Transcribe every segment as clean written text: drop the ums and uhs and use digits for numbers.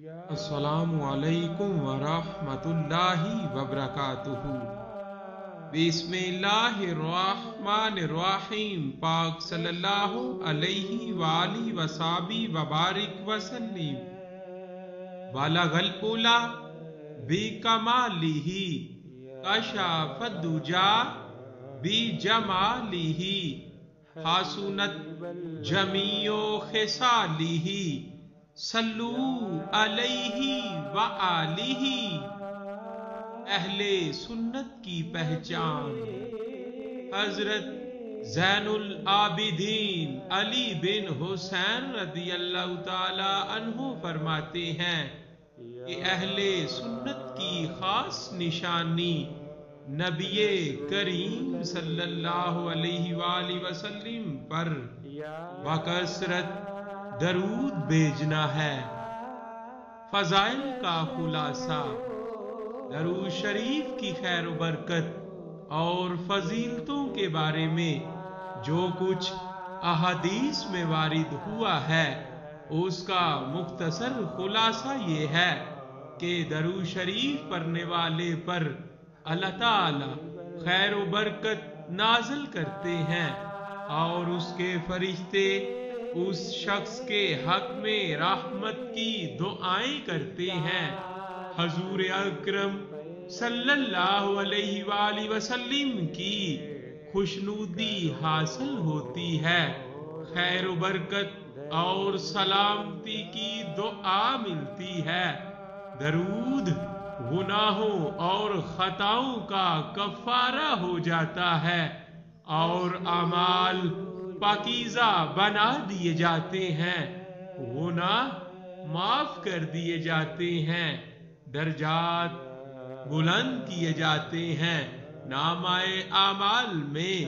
السلام علیکم ورحمۃ اللہ وبرکاتہ۔ بسم اللہ الرحمن الرحیم۔ پاک صلی اللہ علیہ وآلہ وصحبہ وبارک وسلم۔ بلغ العلا بکمالہ کشف الدجی بجمالہ حسنت جمیع خصالہ صلو علیہ وآلہ۔ اہل سنت کی پہچان حضرت زین العابدین علی بن حسین رضی اللہ تعالی عنہ فرماتے ہیں کہ اہل سنت کی خاص نشانی نبی کریم صلی اللہ علیہ وآلہ وسلم پر بکثرت درود بھیجنا ہے۔ فضائل کا خلاصہ۔ درود شریف کی خیر و برکت اور فضیلتوں کے بارے میں جو کچھ احادیث میں وارد ہوا ہے اس کا مختصر خلاصہ یہ ہے کہ درود شریف پڑھنے والے پر اللہ تعالی خیر و برکت نازل کرتے ہیں اور اس کے فرشتے اس شخص کے حق میں رحمت کی دعائیں کرتے ہیں۔ حضور اکرم صلی اللہ علیہ وآلہ وسلم کی خوشنودی حاصل ہوتی ہے، خیر و برکت اور سلامتی کی دعا ملتی ہے۔ درود گناہوں اور خطاؤں کا کفارہ ہو جاتا ہے اور اعمال پاکیزہ بنا دیے جاتے ہیں، گناہ معاف کر دیے جاتے ہیں، درجات بلند کیے جاتے ہیں۔ نامہ اعمال میں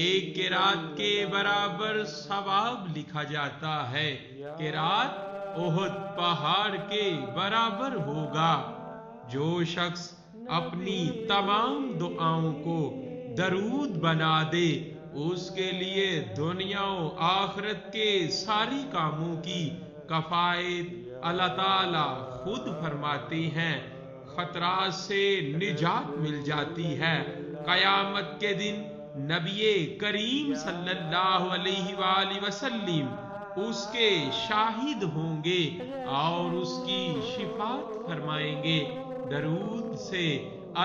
ایک قرات کے برابر ثواب لکھا جاتا ہے، قرات احد پہاڑ کے برابر ہوگا۔ جو شخص اپنی تمام دعاؤں کو درود بنا دے اس کے لیے دنیا و آخرت کے ساری کاموں کی کفایت اللہ تعالی خود فرماتے ہیں، خطرات سے نجات مل جاتی ہے۔ قیامت کے دن نبی کریم صلی اللہ علیہ وآلہ وسلم اس کے شاہد ہوں گے اور اس کی شفاعت فرمائیں گے۔ درود سے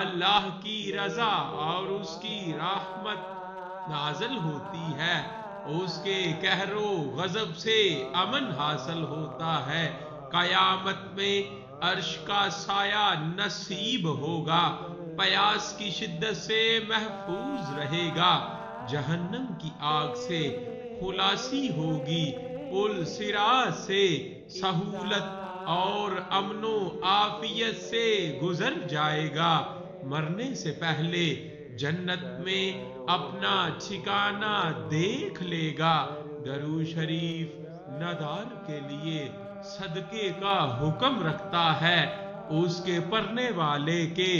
اللہ کی رضا اور اس کی رحمت نازل ہوتی ہے، اس کے قہر و غضب سے امن حاصل ہوتا ہے۔ قیامت میں عرش کا سایہ نصیب ہوگا، پیاس کی شدت سے محفوظ رہے گا، جہنم کی آگ سے خلاصی ہوگی، پل صراط سے سہولت اور امن و عافیت سے گزر جائے گا، مرنے سے پہلے جنت میں اپنا ٹھکانہ دیکھ لے گا۔ درود شریف ندار کے لیے صدقے کا حکم رکھتا ہے، اس کے پڑھنے والے کے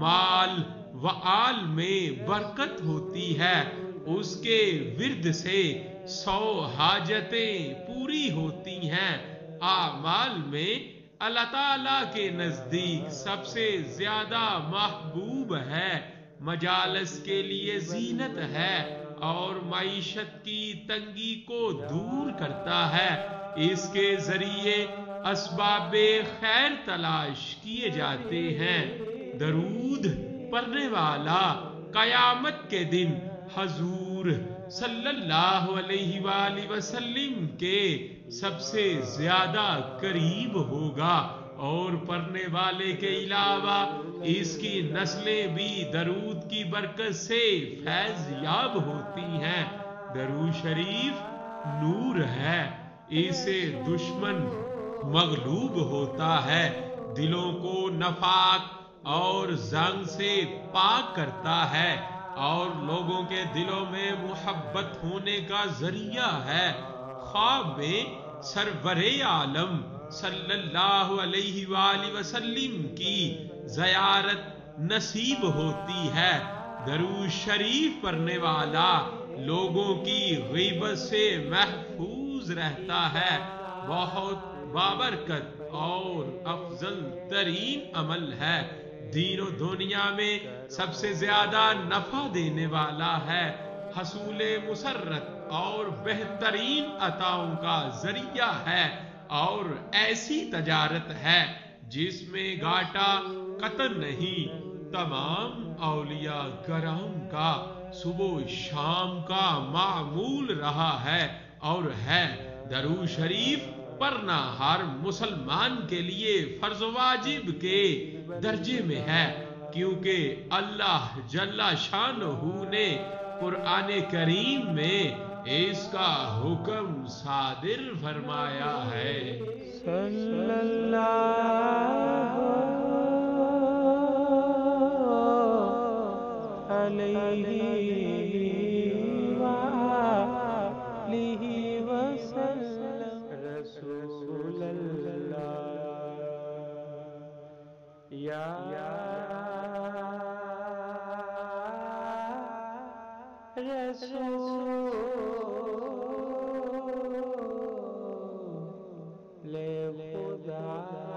مال و آل میں برکت ہوتی ہے، اس کے ورد سے 100 حاجتیں پوری ہوتی ہیں۔ اعمال میں اللہ تعالیٰ کے نزدیک سب سے زیادہ محبوب ہے، مجالس کے لیے زینت ہے اور معیشت کی تنگی کو دور کرتا ہے، اس کے ذریعے اسباب خیر تلاش کیے جاتے ہیں۔ درود پڑھنے والا قیامت کے دن حضور صلی اللہ علیہ وآلہ وسلم کے سب سے زیادہ قریب ہوگا اور پڑھنے والے کے علاوہ اس کی نسلیں بھی درود کی برکت سے فیض یاب ہوتی ہیں۔ درود شریف نور ہے، اسے دشمن مغلوب ہوتا ہے، دلوں کو نفاق اور زنگ سے پاک کرتا ہے اور لوگوں کے دلوں میں محبت ہونے کا ذریعہ ہے۔ خواب میں سرور عالم صلی اللہ علیہ وآلہ وسلم کی زیارت نصیب ہوتی ہے۔ درود شریف پڑھنے والا لوگوں کی غیبت سے محفوظ رہتا ہے، بہت بابرکت اور افضل ترین عمل ہے، دین و دنیا میں سب سے زیادہ نفع دینے والا ہے، حصول مسرت اور بہترین عطاؤں کا ذریعہ ہے، اور ایسی تجارت ہے جس میں گھاٹا قطن نہیں۔ تمام اولیاء کرام کا صبح و شام کا معمول رہا ہے اور ہے۔ درود شریف پڑھنا ہر مسلمان کے لیے فرض واجب کے درجے میں ہے، کیونکہ اللہ جل شانہ نے قرآن کریم میں اس کا حکم صادر فرمایا ہے۔ صلی اللہ علیہ وآلہ وسلم۔ رسول اللہ یا رسول خدا